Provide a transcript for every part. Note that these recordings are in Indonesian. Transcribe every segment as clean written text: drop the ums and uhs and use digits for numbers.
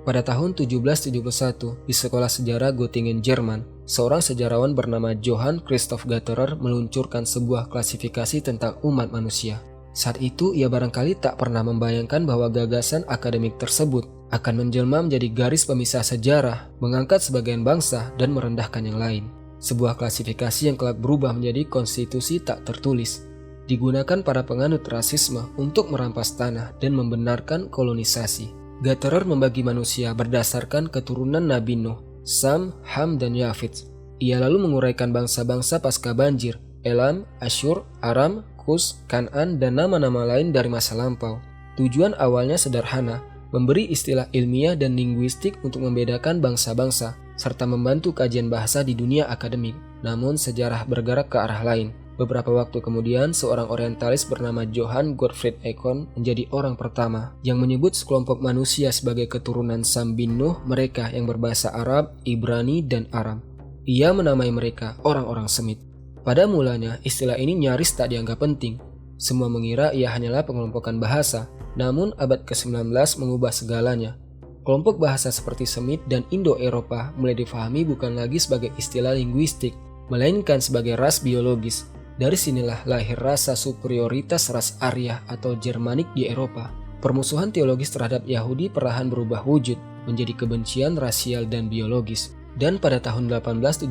Pada tahun 1771, di sekolah sejarah Göttingen, Jerman, seorang sejarawan bernama Johann Christoph Gatterer meluncurkan sebuah klasifikasi tentang umat manusia. Saat itu, ia barangkali tak pernah membayangkan bahwa gagasan akademik tersebut akan menjelma menjadi garis pemisah sejarah, mengangkat sebagian bangsa dan merendahkan yang lain. Sebuah klasifikasi yang kelak berubah menjadi konstitusi tak tertulis, digunakan para penganut rasisme untuk merampas tanah dan membenarkan kolonisasi. Gatterer membagi manusia berdasarkan keturunan Nabi Nuh, Sam, Ham, dan Yafet. Ia lalu menguraikan bangsa-bangsa pasca banjir, Elam, Asyur, Aram, Kus, Kan'an, dan nama-nama lain dari masa lampau. Tujuan awalnya sederhana, memberi istilah ilmiah dan linguistik untuk membedakan bangsa-bangsa, serta membantu kajian bahasa di dunia akademik. Namun sejarah bergerak ke arah lain. Beberapa waktu kemudian, seorang orientalis bernama Johann Gottfried Eckon menjadi orang pertama yang menyebut sekelompok manusia sebagai keturunan Sam bin Nuh, mereka yang berbahasa Arab, Ibrani, dan Aram. Ia menamai mereka orang-orang Semit. Pada mulanya, istilah ini nyaris tak dianggap penting. Semua mengira ia hanyalah pengelompokan bahasa, namun abad ke-19 mengubah segalanya. Kelompok bahasa seperti Semit dan Indo-Eropa mulai difahami bukan lagi sebagai istilah linguistik, melainkan sebagai ras biologis. Dari sinilah lahir rasa superioritas ras Arya atau Jermanik di Eropa. Permusuhan teologis terhadap Yahudi perlahan berubah wujud menjadi kebencian rasial dan biologis. Dan pada tahun 1879,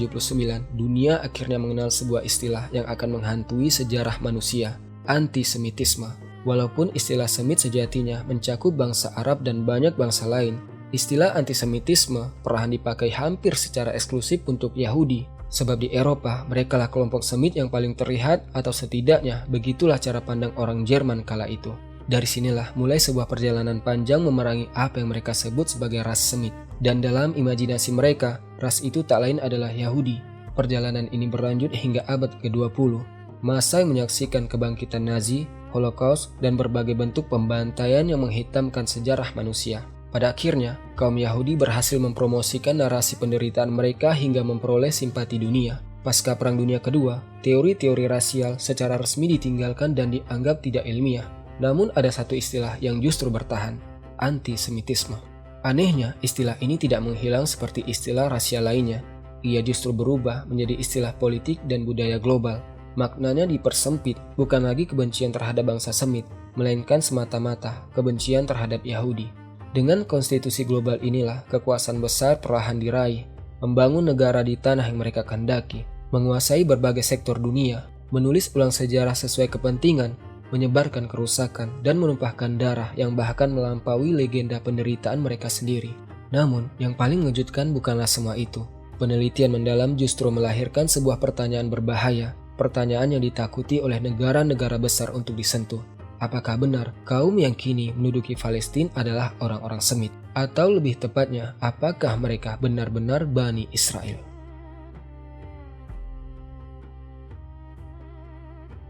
dunia akhirnya mengenal sebuah istilah yang akan menghantui sejarah manusia, antisemitisme. Walaupun istilah Semit sejatinya mencakup bangsa Arab dan banyak bangsa lain, istilah antisemitisme perlahan dipakai hampir secara eksklusif untuk Yahudi. Sebab di Eropa, merekalah kelompok Semit yang paling terlihat, atau setidaknya begitulah cara pandang orang Jerman kala itu. Dari sinilah mulai sebuah perjalanan panjang memerangi apa yang mereka sebut sebagai ras Semit. Dan dalam imajinasi mereka, ras itu tak lain adalah Yahudi. Perjalanan ini berlanjut hingga abad ke-20. Masa yang menyaksikan kebangkitan Nazi, Holocaust, dan berbagai bentuk pembantaian yang menghitamkan sejarah manusia. Pada akhirnya, kaum Yahudi berhasil mempromosikan narasi penderitaan mereka hingga memperoleh simpati dunia. Pasca Perang Dunia Kedua, teori-teori rasial secara resmi ditinggalkan dan dianggap tidak ilmiah. Namun ada satu istilah yang justru bertahan, antisemitisme. Anehnya, istilah ini tidak menghilang seperti istilah rasial lainnya. Ia justru berubah menjadi istilah politik dan budaya global. Maknanya dipersempit, bukan lagi kebencian terhadap bangsa Semit, melainkan semata-mata kebencian terhadap Yahudi. Dengan konstitusi global inilah kekuasaan besar perlahan diraih, membangun negara di tanah yang mereka kehendaki, menguasai berbagai sektor dunia, menulis ulang sejarah sesuai kepentingan, menyebarkan kerusakan, dan menumpahkan darah yang bahkan melampaui legenda penderitaan mereka sendiri. Namun, yang paling mengejutkan bukanlah semua itu. Penelitian mendalam justru melahirkan sebuah pertanyaan berbahaya, pertanyaan yang ditakuti oleh negara-negara besar untuk disentuh. Apakah benar kaum yang kini menduduki Palestina adalah orang-orang Semit? Atau lebih tepatnya, apakah mereka benar-benar Bani Israel?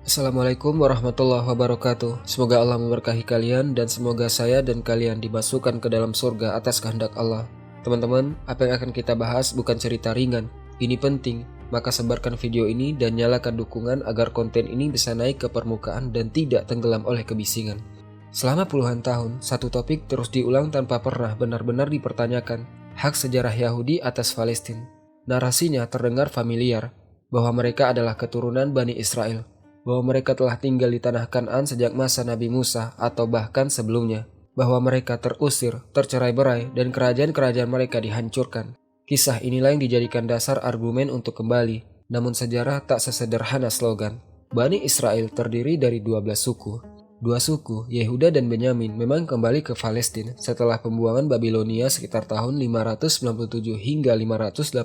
Assalamualaikum warahmatullahi wabarakatuh. Semoga Allah memberkahi kalian dan semoga saya dan kalian dimasukkan ke dalam surga atas kehendak Allah. Teman-teman, apa yang akan kita bahas bukan cerita ringan. Ini penting, maka sebarkan video ini dan nyalakan dukungan agar konten ini bisa naik ke permukaan dan tidak tenggelam oleh kebisingan. Selama puluhan tahun, satu topik terus diulang tanpa pernah benar-benar dipertanyakan, hak sejarah Yahudi atas Palestina. Narasinya terdengar familiar, bahwa mereka adalah keturunan Bani Israel, bahwa mereka telah tinggal di tanah Kan'an sejak masa Nabi Musa atau bahkan sebelumnya, bahwa mereka terusir, tercerai-berai, dan kerajaan-kerajaan mereka dihancurkan. Kisah inilah yang dijadikan dasar argumen untuk kembali, namun sejarah tak sesederhana slogan. Bani Israel terdiri dari 12 suku. Dua suku, Yehuda dan Benyamin, memang kembali ke Palestina setelah pembuangan Babilonia sekitar tahun 597 hingga 586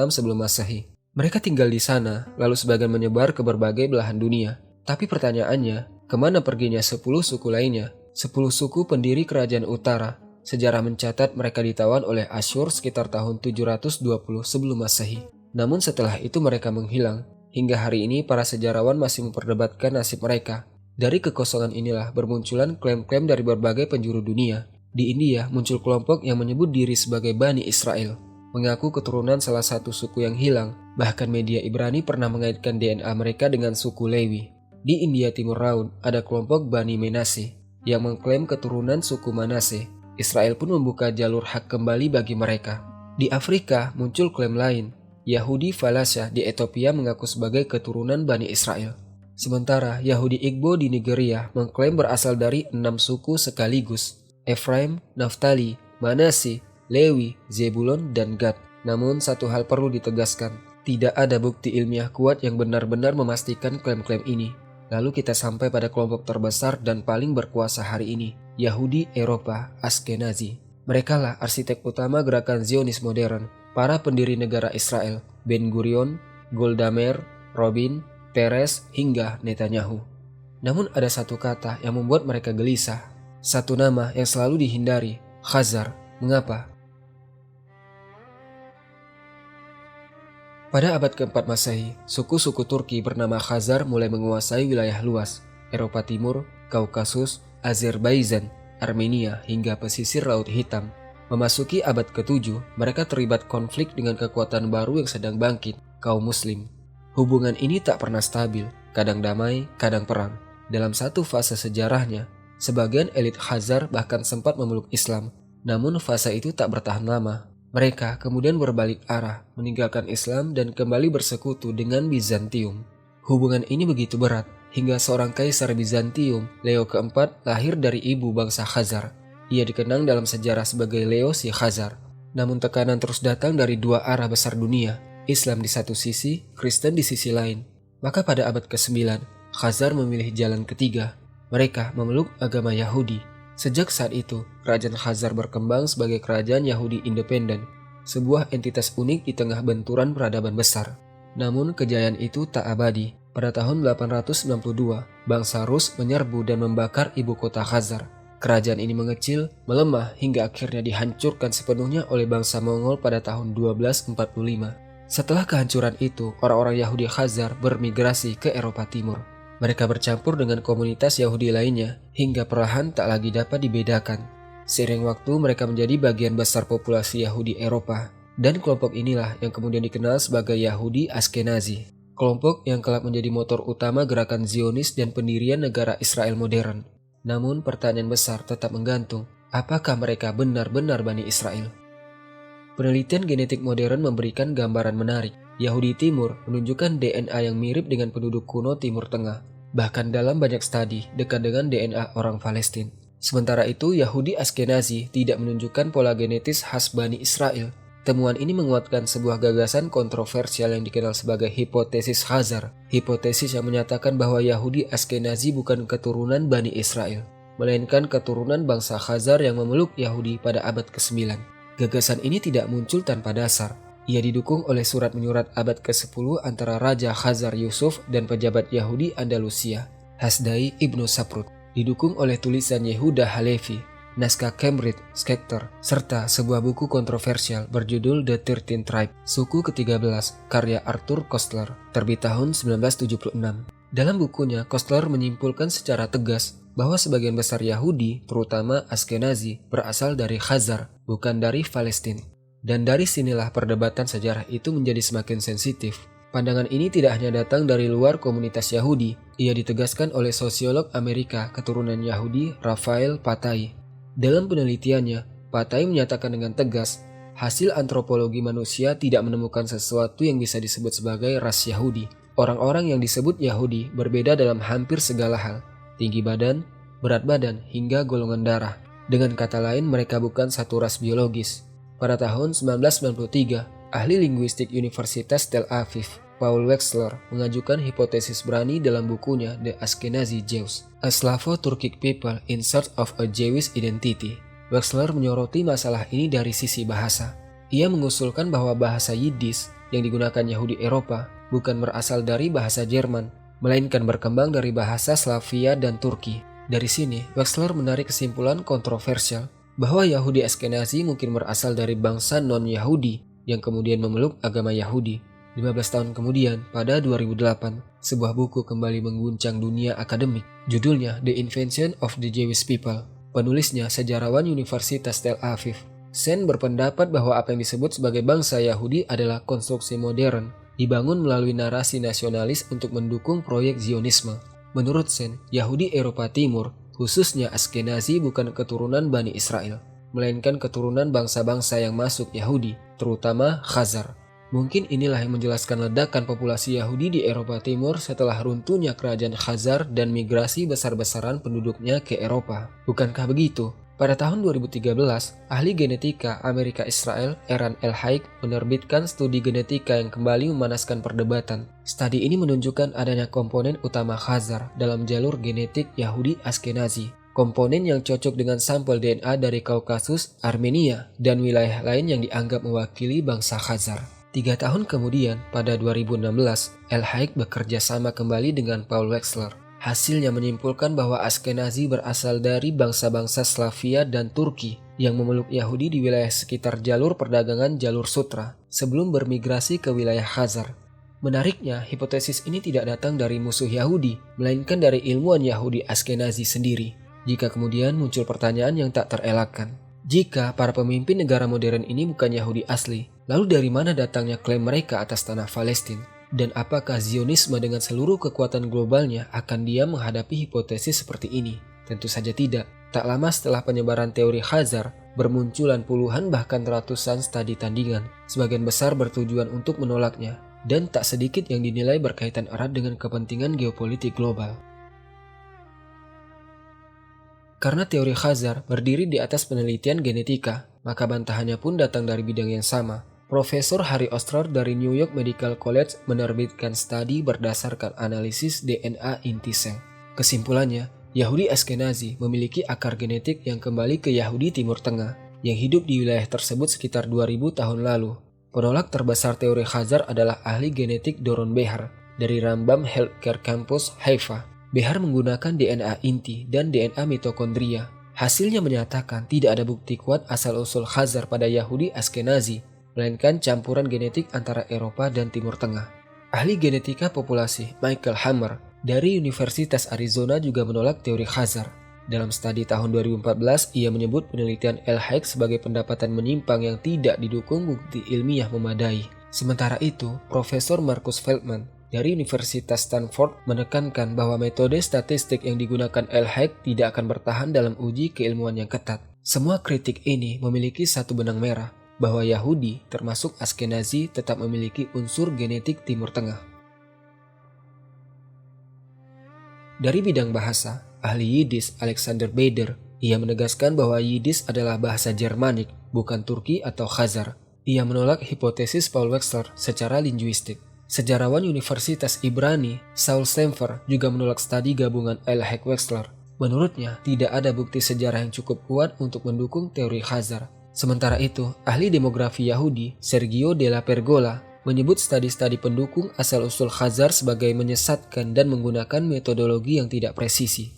sebelum Masehi. Mereka tinggal di sana, lalu sebagian menyebar ke berbagai belahan dunia. Tapi pertanyaannya, kemana perginya 10 suku lainnya? 10 suku pendiri kerajaan utara. Sejarah mencatat mereka ditawan oleh Asyur sekitar tahun 720 sebelum Masehi. Namun setelah itu mereka menghilang. Hingga hari ini para sejarawan masih memperdebatkan nasib mereka. Dari kekosongan inilah bermunculan klaim-klaim dari berbagai penjuru dunia. Di India muncul kelompok yang menyebut diri sebagai Bani Israel, mengaku keturunan salah satu suku yang hilang. Bahkan media Ibrani pernah mengaitkan DNA mereka dengan suku Lewi. Di India Timur Laut ada kelompok Bani Menashe yang mengklaim keturunan suku Manase. Israel pun membuka jalur hak kembali bagi mereka. Di Afrika muncul klaim lain. Yahudi Falasha di Ethiopia mengaku sebagai keturunan Bani Israel. Sementara Yahudi Igbo di Nigeria mengklaim berasal dari 6 suku sekaligus: Efraim, Naftali, Manase, Lewi, Zebulon, dan Gad. Namun satu hal perlu ditegaskan, tidak ada bukti ilmiah kuat yang benar-benar memastikan klaim-klaim ini. Lalu kita sampai pada kelompok terbesar dan paling berkuasa hari ini, Yahudi Eropa Ashkenazi. Merekalah arsitek utama gerakan Zionis modern, para pendiri negara Israel, Ben Gurion, Golda Meir, Rabin, Peres, hingga Netanyahu. Namun ada satu kata yang membuat mereka gelisah, satu nama yang selalu dihindari, Khazar. Mengapa? Pada abad keempat Masehi, suku-suku Turki bernama Khazar mulai menguasai wilayah luas, Eropa Timur, Kaukasus, Azerbaijan, Armenia, hingga pesisir Laut Hitam. Memasuki abad ke-7, mereka terlibat konflik dengan kekuatan baru yang sedang bangkit, kaum Muslim. Hubungan ini tak pernah stabil, kadang damai, kadang perang. Dalam satu fase sejarahnya, sebagian elit Khazar bahkan sempat memeluk Islam, namun fase itu tak bertahan lama. Mereka kemudian berbalik arah, meninggalkan Islam dan kembali bersekutu dengan Bizantium. Hubungan ini begitu berat, hingga seorang kaisar Bizantium, Leo keempat, lahir dari ibu bangsa Khazar. Ia dikenang dalam sejarah sebagai Leo si Khazar. Namun tekanan terus datang dari dua arah besar dunia, Islam di satu sisi, Kristen di sisi lain. Maka pada abad ke-9, Khazar memilih jalan ketiga. Mereka memeluk agama Yahudi. Sejak saat itu, kerajaan Khazar berkembang sebagai kerajaan Yahudi independen, sebuah entitas unik di tengah benturan peradaban besar. Namun kejayaan itu tak abadi. Pada tahun 892, bangsa Rus menyerbu dan membakar ibu kota Khazar. Kerajaan ini mengecil, melemah hingga akhirnya dihancurkan sepenuhnya oleh bangsa Mongol pada tahun 1245. Setelah kehancuran itu, orang-orang Yahudi Khazar bermigrasi ke Eropa Timur. Mereka bercampur dengan komunitas Yahudi lainnya hingga perlahan tak lagi dapat dibedakan. Seiring waktu mereka menjadi bagian besar populasi Yahudi Eropa, dan kelompok inilah yang kemudian dikenal sebagai Yahudi Ashkenazi. Kelompok yang kelak menjadi motor utama gerakan Zionis dan pendirian negara Israel modern. Namun pertanyaan besar tetap menggantung, apakah mereka benar-benar Bani Israel? Penelitian genetik modern memberikan gambaran menarik. Yahudi Timur menunjukkan DNA yang mirip dengan penduduk kuno Timur Tengah, bahkan dalam banyak studi dekat dengan DNA orang Palestina. Sementara itu, Yahudi Ashkenazi tidak menunjukkan pola genetis khas Bani Israel. Temuan ini menguatkan sebuah gagasan kontroversial yang dikenal sebagai hipotesis Khazar, hipotesis yang menyatakan bahwa Yahudi Ashkenazi bukan keturunan Bani Israel, melainkan keturunan bangsa Khazar yang memeluk Yahudi pada abad ke-9. Gagasan ini tidak muncul tanpa dasar. Ia didukung oleh surat-menyurat abad ke-10 antara Raja Khazar Yusuf dan pejabat Yahudi Andalusia, Hasdai Ibnu Saprut, didukung oleh tulisan Yehuda Halevi, naskah Cambridge Scepter, serta sebuah buku kontroversial berjudul The 13 Tribe, Suku ke-13, karya Arthur Koestler, terbit tahun 1976. Dalam bukunya, Koestler menyimpulkan secara tegas bahwa sebagian besar Yahudi, terutama Ashkenazi, berasal dari Khazar, bukan dari Palestina. Dan dari sinilah perdebatan sejarah itu menjadi semakin sensitif. Pandangan ini tidak hanya datang dari luar komunitas Yahudi, ia ditegaskan oleh sosiolog Amerika keturunan Yahudi Raphael Patai. Dalam penelitiannya, Patai menyatakan dengan tegas, hasil antropologi manusia tidak menemukan sesuatu yang bisa disebut sebagai ras Yahudi. Orang-orang yang disebut Yahudi berbeda dalam hampir segala hal, tinggi badan, berat badan, hingga golongan darah. Dengan kata lain, mereka bukan satu ras biologis. Pada tahun 1993, ahli linguistik Universitas Tel Aviv, Paul Wexler, mengajukan hipotesis berani dalam bukunya The Ashkenazi Jews, A Slavo-Turkic People in Search of a Jewish Identity. Wexler menyoroti masalah ini dari sisi bahasa. Ia mengusulkan bahwa bahasa Yiddish yang digunakan Yahudi Eropa bukan berasal dari bahasa Jerman, melainkan berkembang dari bahasa Slavia dan Turki. Dari sini, Wexler menarik kesimpulan kontroversial bahwa Yahudi Ashkenazi mungkin berasal dari bangsa non-Yahudi yang kemudian memeluk agama Yahudi. 15 tahun kemudian, pada 2008, sebuah buku kembali mengguncang dunia akademik. Judulnya The Invention of the Jewish People. Penulisnya sejarawan Universitas Tel Aviv. Sen berpendapat bahwa apa yang disebut sebagai bangsa Yahudi adalah konstruksi modern, dibangun melalui narasi nasionalis untuk mendukung proyek Zionisme. Menurut Sen, Yahudi Eropa Timur, khususnya Ashkenazi, bukan keturunan Bani Israel. melainkan keturunan bangsa-bangsa yang masuk Yahudi, terutama Khazar. Mungkin inilah yang menjelaskan ledakan populasi Yahudi di Eropa Timur setelah runtuhnya kerajaan Khazar dan migrasi besar-besaran penduduknya ke Eropa. Bukankah begitu? Pada tahun 2013, ahli genetika Amerika Israel Eran El-Haik menerbitkan studi genetika yang kembali memanaskan perdebatan. Studi ini menunjukkan adanya komponen utama Khazar dalam jalur genetik Yahudi Askenazi. Komponen yang cocok dengan sampel DNA dari Kaukasus, Armenia, dan wilayah lain yang dianggap mewakili bangsa Khazar. 3 tahun kemudian, pada 2016, El-Haik bekerja sama kembali dengan Paul Wexler. Hasilnya menyimpulkan bahwa Askenazi berasal dari bangsa-bangsa Slavia dan Turki yang memeluk Yahudi di wilayah sekitar jalur perdagangan Jalur Sutra sebelum bermigrasi ke wilayah Khazar. Menariknya, hipotesis ini tidak datang dari musuh Yahudi, melainkan dari ilmuwan Yahudi Askenazi sendiri. Jika kemudian muncul pertanyaan yang tak terelakkan, jika para pemimpin negara modern ini bukan Yahudi asli, lalu dari mana datangnya klaim mereka atas tanah Palestina? Dan apakah Zionisme dengan seluruh kekuatan globalnya akan diam menghadapi hipotesis seperti ini? Tentu saja tidak. Tak lama setelah penyebaran teori Khazar, bermunculan puluhan bahkan ratusan studi tandingan. Sebagian besar bertujuan untuk menolaknya, dan tak sedikit yang dinilai berkaitan erat dengan kepentingan geopolitik global. Karena teori Khazar berdiri di atas penelitian genetika, maka bantahannya pun datang dari bidang yang sama. Profesor Harry Oster dari New York Medical College menerbitkan studi berdasarkan analisis DNA inti sel. Kesimpulannya, Yahudi Askenazi memiliki akar genetik yang kembali ke Yahudi Timur Tengah yang hidup di wilayah tersebut sekitar 2000 tahun lalu. Penolak terbesar teori Khazar adalah ahli genetik Doron Behar dari Rambam Healthcare Campus, Haifa. Behar menggunakan DNA inti dan DNA mitokondria. Hasilnya menyatakan tidak ada bukti kuat asal-usul Khazar pada Yahudi Askenazi, melainkan campuran genetik antara Eropa dan Timur Tengah. Ahli genetika populasi Michael Hammer dari Universitas Arizona juga menolak teori Khazar. Dalam studi tahun 2014, ia menyebut penelitian El-Haik sebagai pendapatan menyimpang yang tidak didukung bukti ilmiah memadai. Sementara itu, Profesor Marcus Feldman dari Universitas Stanford menekankan bahwa metode statistik yang digunakan El-Haik tidak akan bertahan dalam uji keilmuan yang ketat. Semua kritik ini memiliki satu benang merah, bahwa Yahudi, termasuk Askenazi, tetap memiliki unsur genetik Timur Tengah. Dari bidang bahasa, ahli Yiddish Alexander Beider, ia menegaskan bahwa Yiddish adalah bahasa Jermanik, bukan Turki atau Khazar. Ia menolak hipotesis Paul Wexler secara linguistik. Sejarawan Universitas Ibrani, Saul Stemfer, juga menolak studi gabungan El-Haik Wexler. Menurutnya, tidak ada bukti sejarah yang cukup kuat untuk mendukung teori Khazar. Sementara itu, ahli demografi Yahudi, Sergio Della Pergola, menyebut studi-studi pendukung asal-usul Khazar sebagai menyesatkan dan menggunakan metodologi yang tidak presisi.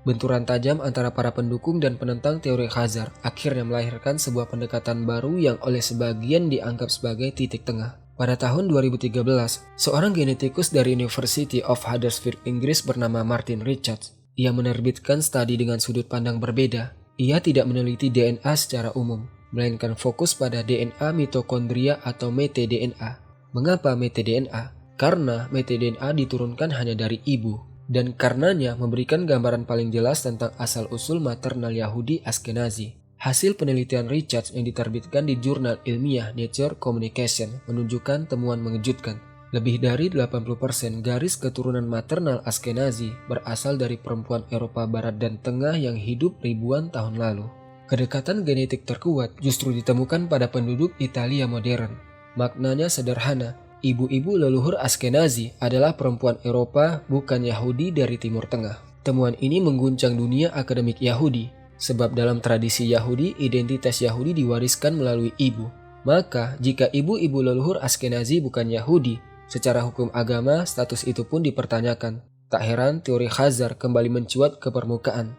Benturan tajam antara para pendukung dan penentang teori Khazar akhirnya melahirkan sebuah pendekatan baru yang oleh sebagian dianggap sebagai titik tengah. Pada tahun 2013, seorang genetikus dari University of Huddersfield, Inggris bernama Martin Richards, ia menerbitkan studi dengan sudut pandang berbeda. Ia tidak meneliti DNA secara umum, melainkan fokus pada DNA mitokondria atau mtDNA. Mengapa mtDNA? Karena mtDNA diturunkan hanya dari ibu, dan karenanya memberikan gambaran paling jelas tentang asal-usul maternal Yahudi Askenazi. Hasil penelitian Richards yang diterbitkan di jurnal ilmiah Nature Communication menunjukkan temuan mengejutkan. Lebih dari 80% garis keturunan maternal Askenazi berasal dari perempuan Eropa Barat dan Tengah yang hidup ribuan tahun lalu. Kedekatan genetik terkuat justru ditemukan pada penduduk Italia modern. Maknanya sederhana, ibu-ibu leluhur Askenazi adalah perempuan Eropa, bukan Yahudi dari Timur Tengah. Temuan ini mengguncang dunia akademik Yahudi, sebab dalam tradisi Yahudi, identitas Yahudi diwariskan melalui ibu. Maka, jika ibu-ibu leluhur Askenazi bukan Yahudi, secara hukum agama, status itu pun dipertanyakan. Tak heran teori Khazar kembali mencuat ke permukaan.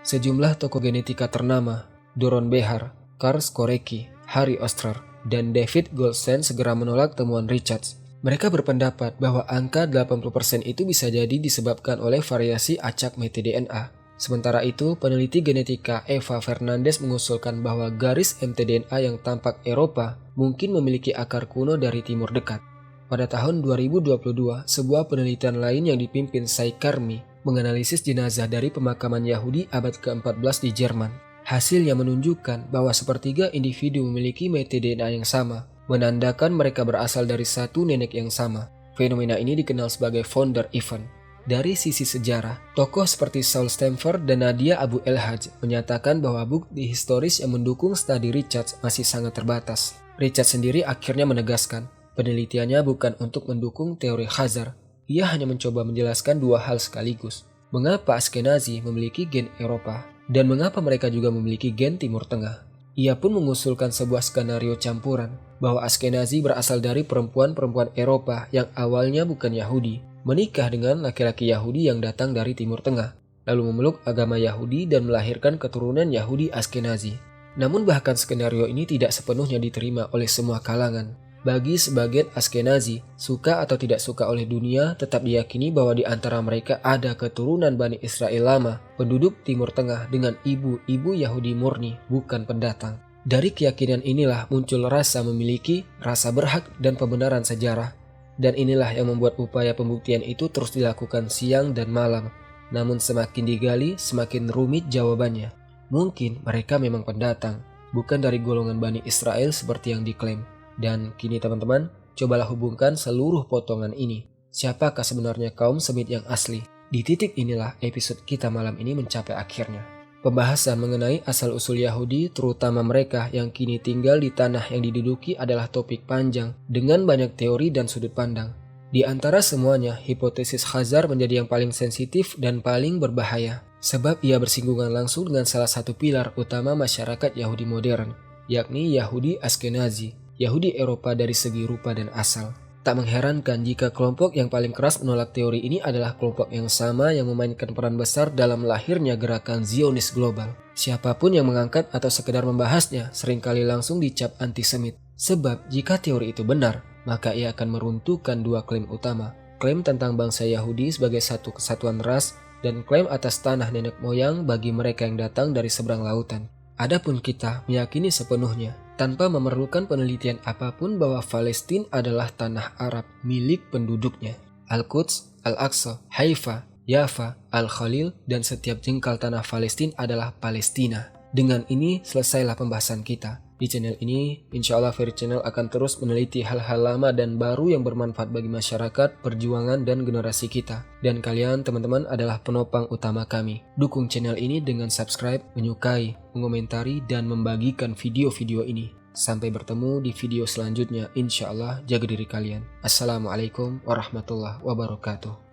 Sejumlah tokoh genetika ternama, Doron Behar, Karl Skorecki, Harry Oster, dan David Goldstein segera menolak temuan Richards. Mereka berpendapat bahwa angka 80% itu bisa jadi disebabkan oleh variasi acak mtDNA. Sementara itu, peneliti genetika Eva Fernandez mengusulkan bahwa garis mtDNA yang tampak Eropa mungkin memiliki akar kuno dari Timur Dekat. Pada tahun 2022, sebuah penelitian lain yang dipimpin Sai Karmi menganalisis jenazah dari pemakaman Yahudi abad ke-14 di Jerman. Hasilnya menunjukkan bahwa sepertiga individu memiliki metode DNA yang sama, menandakan mereka berasal dari satu nenek yang sama. Fenomena ini dikenal sebagai founder event. Dari sisi sejarah, tokoh seperti Saul Stamford dan Nadia Abu El-Hajj menyatakan bahwa bukti historis yang mendukung studi Richards masih sangat terbatas. Richards sendiri akhirnya menegaskan, penelitiannya bukan untuk mendukung teori Khazar. Ia hanya mencoba menjelaskan dua hal sekaligus. Mengapa Askenazi memiliki gen Eropa, dan mengapa mereka juga memiliki gen Timur Tengah. Ia pun mengusulkan sebuah skenario campuran, bahwa Askenazi berasal dari perempuan-perempuan Eropa yang awalnya bukan Yahudi, menikah dengan laki-laki Yahudi yang datang dari Timur Tengah, lalu memeluk agama Yahudi dan melahirkan keturunan Yahudi Askenazi. Namun bahkan skenario ini tidak sepenuhnya diterima oleh semua kalangan. Bagi sebagian Askenazi, suka atau tidak suka oleh dunia, tetap diyakini bahwa di antara mereka ada keturunan Bani Israel lama, penduduk Timur Tengah dengan ibu-ibu Yahudi murni, bukan pendatang. Dari keyakinan inilah muncul rasa memiliki, rasa berhak, dan pembenaran sejarah. Dan inilah yang membuat upaya pembuktian itu terus dilakukan siang dan malam. Namun semakin digali, semakin rumit jawabannya. Mungkin mereka memang pendatang, bukan dari golongan Bani Israel seperti yang diklaim. Dan kini teman-teman, cobalah hubungkan seluruh potongan ini. Siapakah sebenarnya kaum Semit yang asli? Di titik inilah episode kita malam ini mencapai akhirnya. Pembahasan mengenai asal-usul Yahudi, terutama mereka yang kini tinggal di tanah yang diduduki, adalah topik panjang dengan banyak teori dan sudut pandang. Di antara semuanya, hipotesis Khazar menjadi yang paling sensitif dan paling berbahaya, sebab ia bersinggungan langsung dengan salah satu pilar utama masyarakat Yahudi modern, yakni Yahudi Askenazi, Yahudi Eropa dari segi rupa dan asal. Tak mengherankan jika kelompok yang paling keras menolak teori ini adalah kelompok yang sama yang memainkan peran besar dalam lahirnya gerakan Zionis global. Siapapun yang mengangkat atau sekedar membahasnya seringkali langsung dicap antisemit. Sebab jika teori itu benar, maka ia akan meruntuhkan dua klaim utama. Klaim tentang bangsa Yahudi sebagai satu kesatuan ras dan klaim atas tanah nenek moyang bagi mereka yang datang dari seberang lautan. Adapun kita meyakini sepenuhnya, tanpa memerlukan penelitian apapun, bahwa Palestina adalah tanah Arab milik penduduknya. Al-Quds, Al-Aqsa, Haifa, Yafa, Al-Khalil, dan setiap jengkal tanah Palestina adalah Palestina. Dengan ini selesailah pembahasan kita. Di channel ini, insya Allah Ferry Channel akan terus meneliti hal-hal lama dan baru yang bermanfaat bagi masyarakat, perjuangan, dan generasi kita. Dan kalian teman-teman adalah penopang utama kami. Dukung channel ini dengan subscribe, menyukai, mengomentari, dan membagikan video-video ini. Sampai bertemu di video selanjutnya, insya Allah. Jaga diri kalian. Assalamualaikum warahmatullahi wabarakatuh.